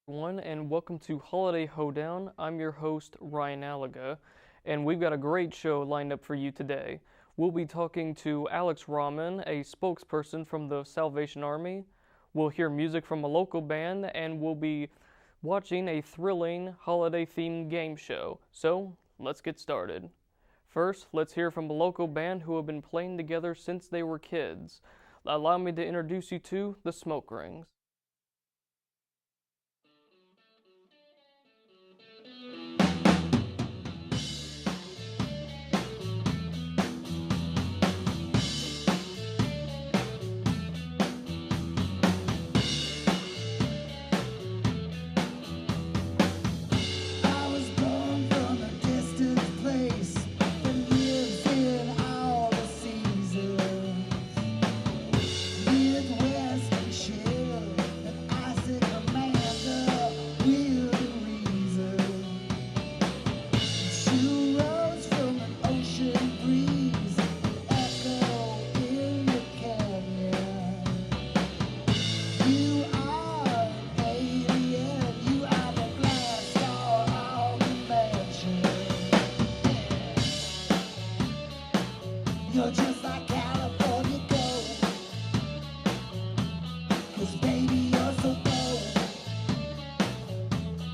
Everyone, and welcome to Holiday Hoedown. I'm your host, Ryan Alaga, and we've got a great show lined up for you today. We'll be talking to Alex Rahman, a spokesperson from the Salvation Army. We'll hear music from a local band, and we'll be watching a thrilling holiday-themed game show. So, let's get started. First, let's hear from a local band who have been playing together since they were kids. Allow me to introduce you to the Smoke Rings. I was born from a distant place that lives in all the seasons. Midwest and chill, and Isaac Amanda, weird and reason. She rose from an ocean breeze, echo in the canyon. You are an alien, you are the glass door of the mansion. You're just like California gold, 'cause baby you're so bold.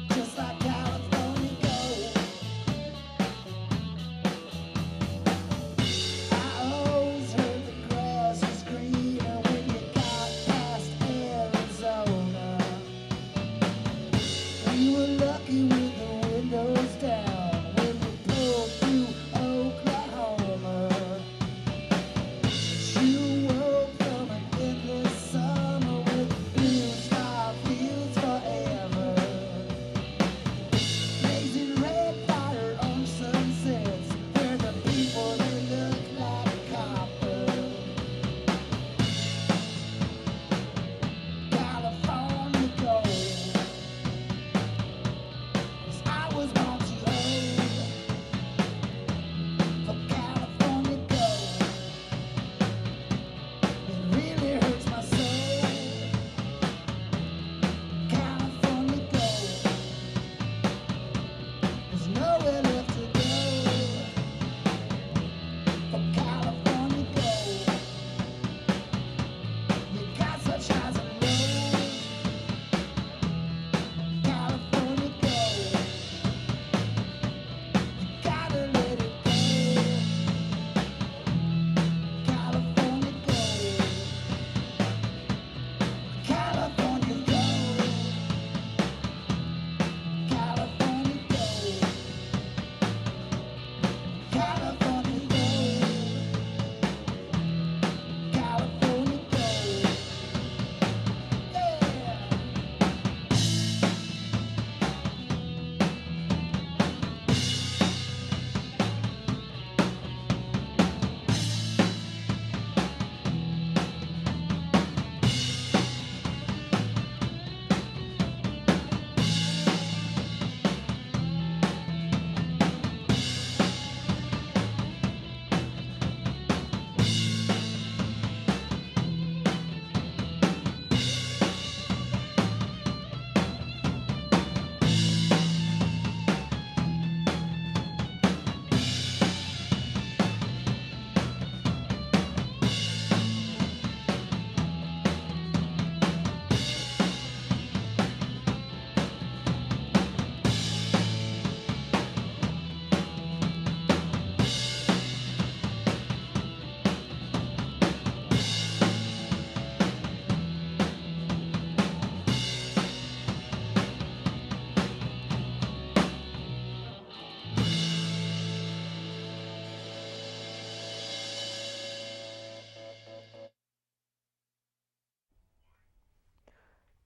Just like California gold. I always heard the grass was greener when you got past Arizona. We were lucky with the windows down when we pulled through Oklahoma. You woke from an endless summer with blue star fields forever. Blazing red fire on sunsets where the people they look like copper. California gold. 'Cause I was born too old for California gold. It really hurts my soul. California gold. There's nowhere left to go for California gold. You got such highs and lows. California gold. You gotta let it go. California gold. California gold. California gold. California gold. California gold. Yeah.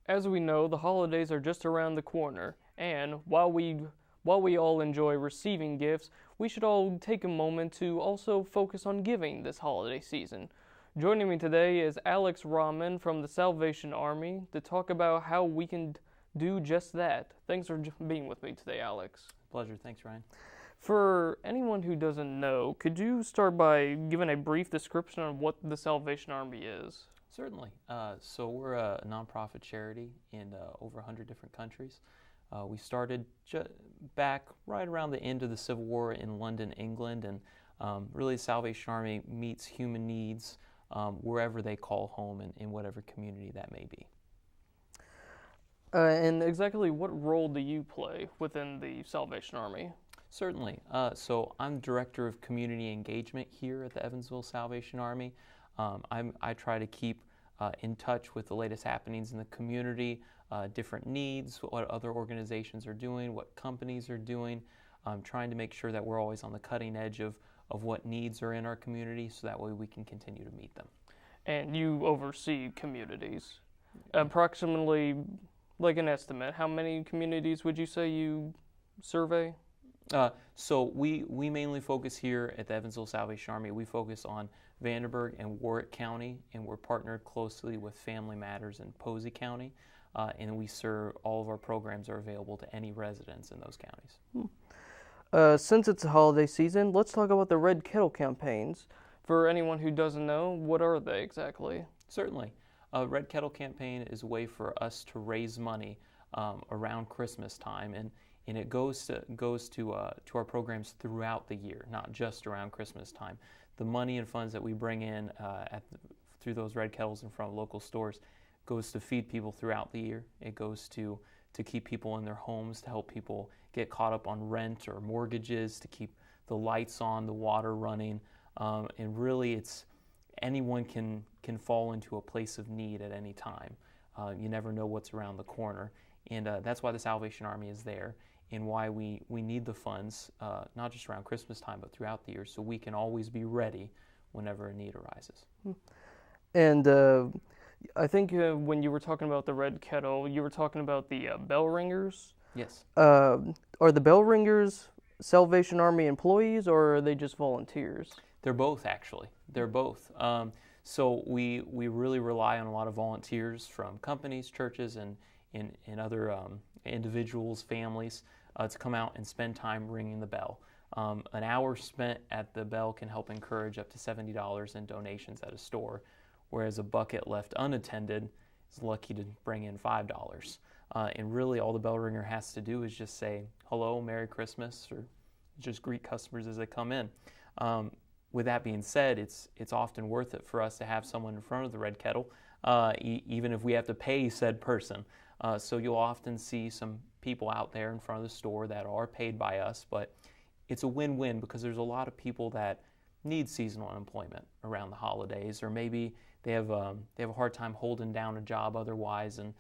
As we know, the holidays are just around the corner, and while we all enjoy receiving gifts, we should all take a moment to also focus on giving this holiday season. Joining me today is Alex Rahman from the Salvation Army to talk about how we can do just that. Thanks for being with me today, Alex. Pleasure. Thanks, Ryan. For anyone who doesn't know, could you start by giving a brief description on what the Salvation Army is? Certainly. So we're a nonprofit charity in over 100 different countries. We started back right around the end of the Civil War in London, England, and really the Salvation Army meets human needs wherever they call home in whatever community that may be. And exactly what role do you play within the Salvation Army? Certainly. So I'm Director of Community Engagement here at the Evansville Salvation Army. I try to keep in touch with the latest happenings in the community, different needs, what other organizations are doing, what companies are doing, trying to make sure that we're always on the cutting edge of what needs are in our community so that way we can continue to meet them. And you oversee communities. Approximately, like an estimate, how many communities would you say you survey? So we mainly focus here at the Evansville Salvation Army. We focus on Vanderburgh and Warwick County, and we're partnered closely with Family Matters in Posey County, and we serve, all of our programs are available to any residents in those counties. Since it's a holiday season, let's talk about the Red Kettle campaigns. For anyone who doesn't know, what are they exactly? Certainly. Red Kettle campaign is a way for us to raise money around Christmas time, and it goes to our programs throughout the year, not just around Christmas time. The money and funds that we bring in through those red kettles in front of local stores goes to feed people throughout the year. It goes to keep people in their homes, to help people get caught up on rent or mortgages, to keep the lights on, the water running, and really it's anyone can fall into a place of need at any time. You never know what's around the corner, and that's why the Salvation Army is there, and why we need the funds, not just around Christmas time, but throughout the year, so we can always be ready whenever a need arises. And I think when you were talking about the Red Kettle, you were talking about the bell ringers. Yes. Are the bell ringers Salvation Army employees, or are they just volunteers? They're both, actually. They're both. So we really rely on a lot of volunteers from companies, churches, and other individuals, families, to come out and spend time ringing the bell. An hour spent at the bell can help encourage up to $70 in donations at a store, whereas a bucket left unattended is lucky to bring in $5. And really all the bell ringer has to do is just say, hello, Merry Christmas, or just greet customers as they come in. With that being said, it's often worth it for us to have someone in front of the red kettle, even if we have to pay said person. So you'll often see some people out there in front of the store that are paid by us, but it's a win-win because there's a lot of people that need seasonal unemployment around the holidays, or maybe they have a hard time holding down a job otherwise, and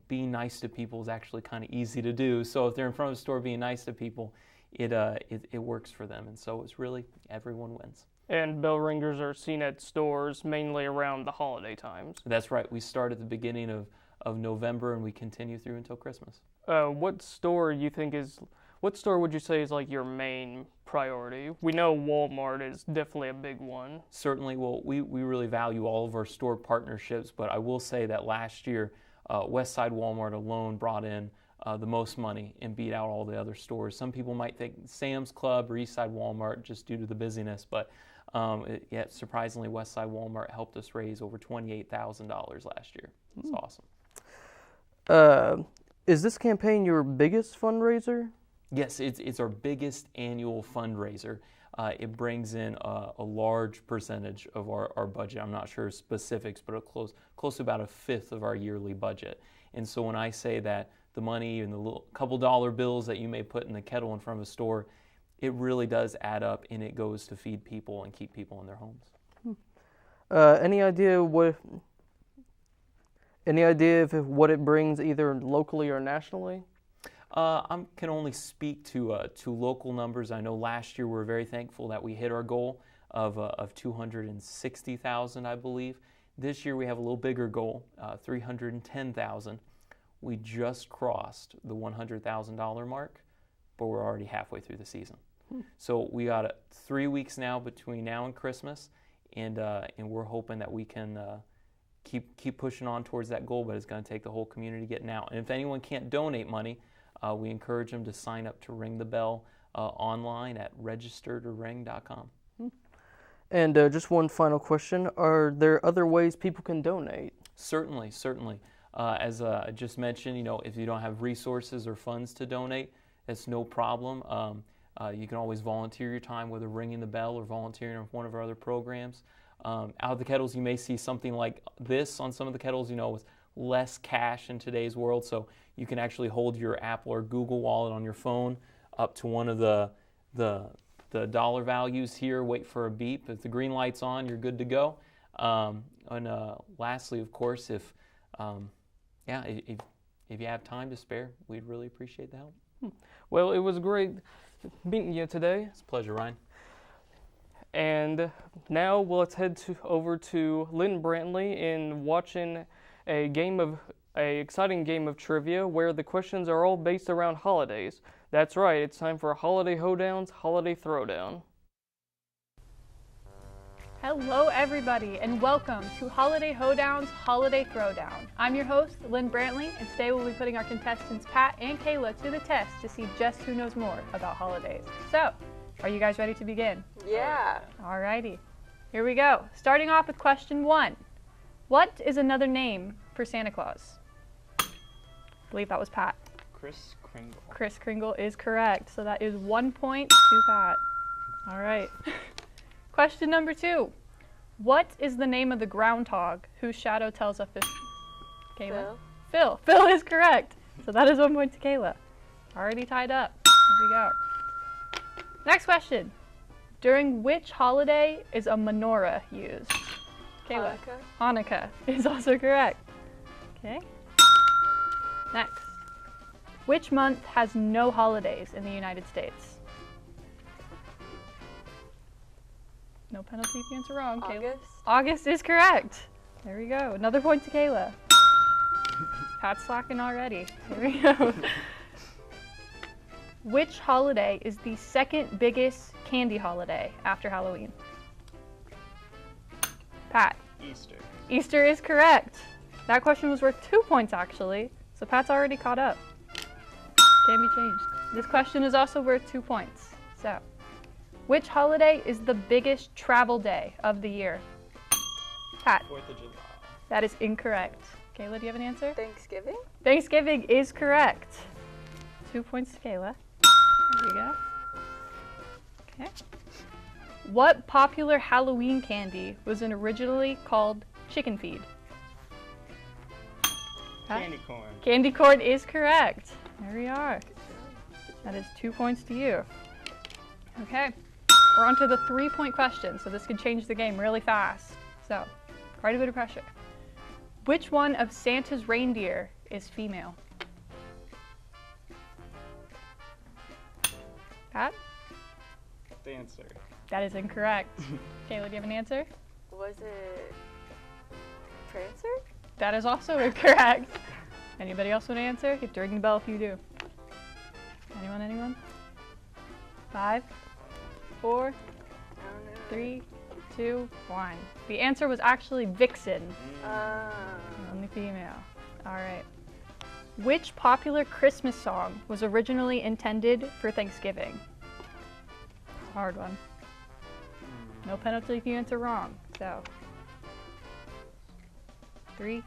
being nice to people is actually kind of easy to do. So if they're in front of the store being nice to people, it works for them, and so it's really everyone wins. And bell ringers are seen at stores mainly around the holiday times. That's right. We start at the beginning of November and we continue through until Christmas. What store would you say is like your main priority? We know Walmart is definitely a big one. Certainly. Well, we really value all of our store partnerships, but I will say that last year Westside Walmart alone brought in the most money and beat out all the other stores. Some people might think Sam's Club or Eastside Walmart just due to the busyness, but surprisingly, Westside Walmart helped us raise over $28,000 last year. It's awesome. Is this campaign your biggest fundraiser? Yes, it's our biggest annual fundraiser. It brings in a large percentage of our budget. I'm not sure specifics, but close to about a fifth of our yearly budget. And so when I say that the money and the little couple dollar bills that you may put in the kettle in front of a store, it really does add up, and it goes to feed people and keep people in their homes. Any idea if what it brings either locally or nationally? I can only speak to local numbers. I know last year we were very thankful that we hit our goal of 260,000, I believe. This year we have a little bigger goal, 310,000. We just crossed the $100,000 mark, but we're already halfway through the season. So we got 3 weeks now between now and Christmas, and we're hoping that we can keep pushing on towards that goal, but it's going to take the whole community getting out. And if anyone can't donate money, we encourage them to sign up to Ring the Bell online at registertoring.com. And just one final question. Are there other ways people can donate? Certainly, certainly. As I just mentioned, if you don't have resources or funds to donate, it's no problem. You can always volunteer your time, whether ringing the bell or volunteering on one of our other programs. Out of the kettles, you may see something like this on some of the kettles, with less cash in today's world. So you can actually hold your Apple or Google Wallet on your phone up to one of the dollar values here, wait for a beep. If the green light's on, you're good to go. And lastly, of course, if you have time to spare, we'd really appreciate the help. Well, it was great meeting you today. It's a pleasure, Ryan. And now let's head over to Lynn Brantley in watching a exciting game of trivia where the questions are all based around holidays. That's right, it's time for Holiday Hoedown's Holiday Throwdown. Hello everybody and welcome to Holiday Hoedown's Holiday Throwdown. I'm your host, Lynn Brantley, and today we'll be putting our contestants Pat and Kayla to the test to see just who knows more about holidays. So, are you guys ready to begin? Yeah. Alrighty, here we go. Starting off with question 1. What is another name for Santa Claus? I believe that was Pat. Kris Kringle. Kris Kringle is correct, so that is 1 point to Pat. Alright. Question number 2. What is the name of the groundhog whose shadow tells a fish? Kayla? Phil. Phil is correct. So that is 1 point to Kayla. Already tied up. Here we go. Next question. During which holiday is a menorah used? Kayla. Hanukkah is also correct. Okay. Next. Which month has no holidays in the United States? No penalty if you answer wrong, Kayla. August is correct. There we go. Another point to Kayla. Pat's slacking already. Here we go. Which holiday is the second biggest candy holiday after Halloween? Pat. Easter. Easter is correct. That question was worth 2 points actually, so Pat's already caught up. Can be changed. This question is also worth 2 points. So, which holiday is the biggest travel day of the year? Pat. 4th of July. That is incorrect. Kayla, do you have an answer? Thanksgiving? Thanksgiving is correct. 2 points to Kayla. There we go. Okay. What popular Halloween candy was originally called chicken feed? Pat? Candy corn. Candy corn is correct. There we are. That is 2 points to you. Okay. We're on to the 3-point question, so this could change the game really fast. So, quite a bit of pressure. Which one of Santa's reindeer is female? Pat? Dancer. That is incorrect. Kayla, do you have an answer? Was it Prancer? That is also incorrect. Anybody else want to answer? You have to ring the bell if you do. Anyone? 5, 4, I don't know. 3, 2, 1. The answer was actually Vixen. Only female. All right. Which popular Christmas song was originally intended for Thanksgiving? Hard one. No penalty if you answer wrong. So, 3.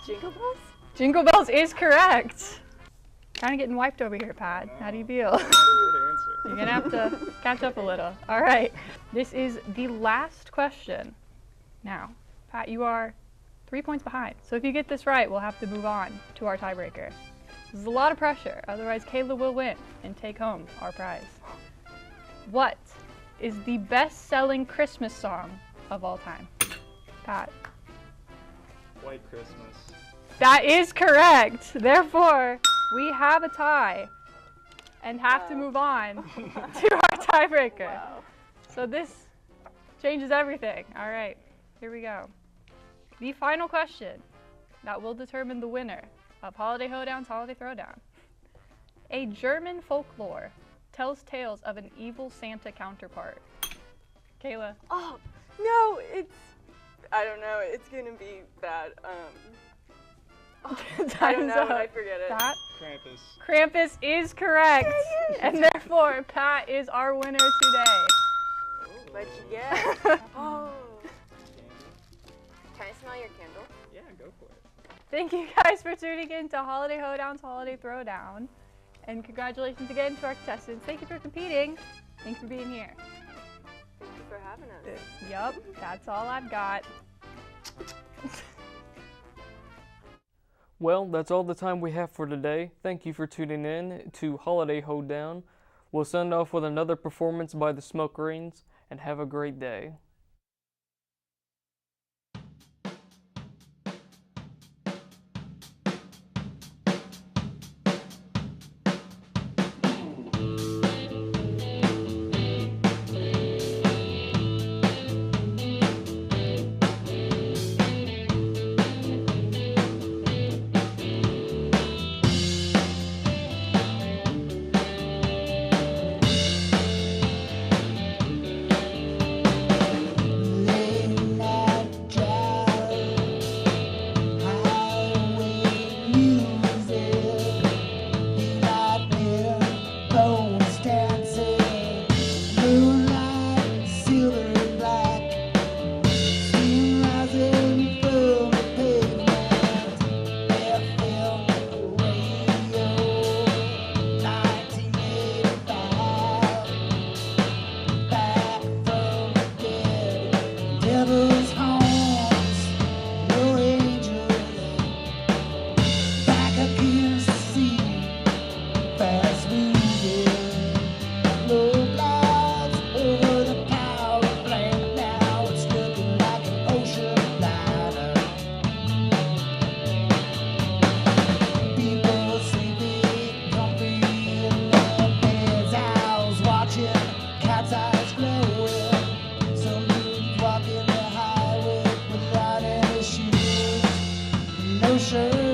Jingle Bells? Jingle Bells is correct. Kind of getting wiped over here, Pat. How do you feel? Good answer. You're gonna have to catch up a little. All right. This is the last question. Now, Pat, you are 3 points behind. So if you get this right, we'll have to move on to our tiebreaker. This is a lot of pressure. Otherwise, Kayla will win and take home our prize. What is the best-selling Christmas song of all time? Pat. White Christmas. That is correct. Therefore, we have a tie and have to move on to our tiebreaker. Wow. So this changes everything. All right, here we go. The final question that will determine the winner of Holiday Hoedown's Holiday Throwdown. A German folklore tells tales of an evil Santa counterpart. Kayla. Oh, no, I don't know, it's gonna be bad. I don't Time's know, up. I forget it. Pat? Krampus. Krampus is correct. And therefore, Pat is our winner today. What'd you get? Oh. Can I smell your candle? Yeah, go for it. Thank you guys for tuning in to Holiday Hoedown's Holiday Throwdown. And congratulations again to our contestants. Thank you for competing. Thanks for being here. Thank you for having us. Yup, that's all I've got. Well, that's all the time we have for today. Thank you for tuning in to Holiday Hoedown. We'll send off with another performance by the Smoke Rings, and have a great day. Devil's horns, no angels, back against the sea, fast moving, low clouds over the power plant. Now it's looking like an ocean liner. People sleeping comfy in their beds, owls watching, cat's eyes glowing. Some dudes walking the highway without any shoes, no shirt.